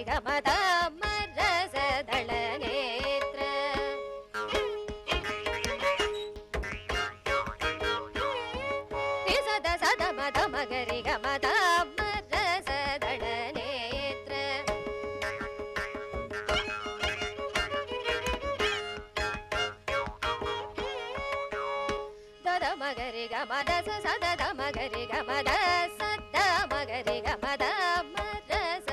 ಗಮದ ಮರಸದಳ ನೇತ್ರ ಸದ ಸದ ಮದ ಮಗರಿ ಗಮದ ಮರಸದಳ ನೇತ್ರ ದದ ಮಗರಿ ಗಮದ ಸದ ಮಗರಿ ಗಮದ ಸದ ಮಗರಿ ಗಮದ ಮರಸ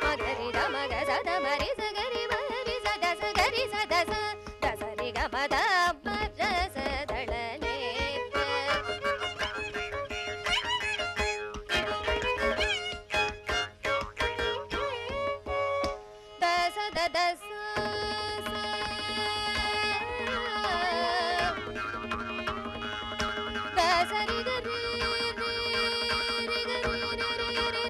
ಮಗರಿ ದ ಮಗ ಸದ ಮರಿ ಸಗರಿ ಮರಿ ಸದ ಸಗರಿ ಸದ ಸ ದಸರಿ ಗಮದ ಮರಸದಳ ನೇತ್ರ ದಸ ದಸ ಸರಿ ಗರಿ ಸರಿ ಸರಿ ಗರಿ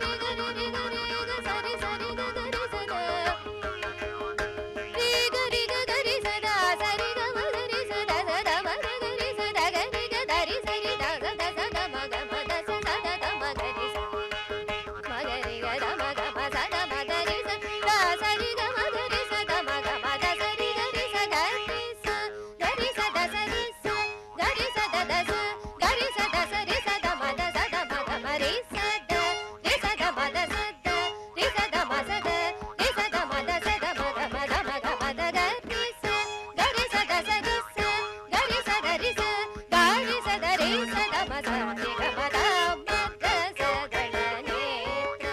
ಸದ ರೀ ಗರಿ ಗರಿ ಸದಾ ಸರಿ ಗ ಮಗರಿ ಸದ ಸದ ಮಗ ಗರಿ ಸದ ಗರಿ ಗರಿ ಸರಿ ದ ಸದ ಸದ ಮಗ ಮದ ಸದ ದ ಮಗರಿ ಮಗರಿ ಗದ ಮಗ ಮದ ಮಗರಿ ಸದ ಸರಿ ಗ ಮಗರಿ ಸದ ಮಗ ಮದ ಸರಿ ಗರಿ ಸದ ಗರಿ ಸದ ಸರಿ ಗರಿ ಸದ ದಸ ಗರಿ ಸದ ಸರಿ ಸದ ಮದ ಸದ ಮಗ ಮರಿ ಸದ ರಿ ಸದ ಮದ ಸದ ರಿ ಸದ ಮಸದ ರಿ ಸದ ಮದ ಸದ ಮಗ ಮದ ಮಗ ಮದ ಗರಿ ಸ ಗರಿ ಸದ ಸರಿ ಸ ಗರಿ ಸದ ರಿ ಸ ಗರಿ ಸದ ರಿ ಸದ ಮದ ರಿ ಗ ಮದ ಮದ ಸದಳ ನೇತ್ರ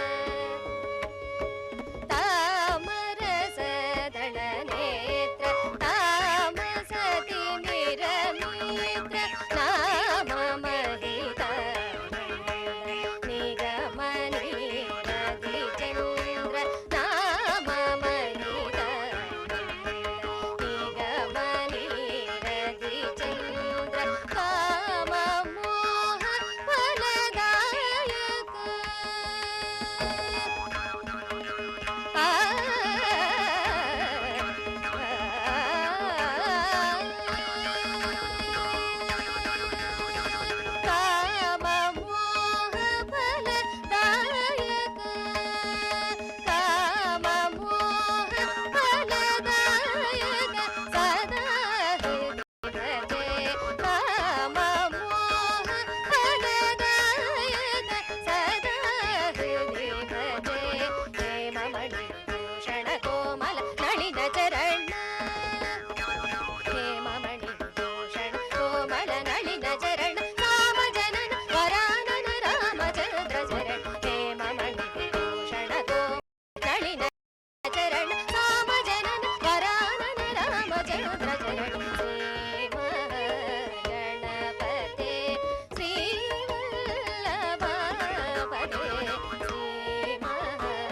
ತಾಮರ ಸದಳ ನೇತ್ರ ತಾಮಸತಿ ನಿರ ಮಿತ್ರ ನಾಮ ಮಹಿತ ನಿಗಮ ನೀರದಿ ಚಂದ್ರ ನಾಮ ಮಹಿತ ನಿಗಮ ನೀರದಿ ಚಂದ್ರ ಕಾಮ ಮೋಹ ಫಲದಾಯಕ ಕಾಮ ಮೋಹ ಫಲದಾಯಕ ಕಾಮ ಮೋಹ ಫಲದಾಯಕ ಸದಾ ಭಜೆ ಕಾಮ ಮೋಹ ಫಲದಾಯಕ ಸದಾ ಹೃದಯ ಭಜೆ ಹೇಮಮಣಿ ಭೂಷಣ ಕೋಮಲ ನಳಿನ ಚರಣ ಹೇಮಮಣಿ ಭೂಷಣ ಕೋಮಲ ನಳಿನ ಚರಣ ರಾಮ ಜನನ ವರಾನನ ರಾಮಚಂದ್ರ ಚರಣ ಹೇಮಮಣಿ ಭೂಷಣ ಕೋಮಲ ನಳಿನ ಚರಣ ರಾಮ ಜನನ ವರಾನನ ರಾಮಚಂದ್ರ ಚರಣ ಶ್ರೀ ಗಣಪತೆ ಶ್ರೀ ವಲ್ಲಭಪತೆ ಶ್ರೀ ಗಣಪತೆ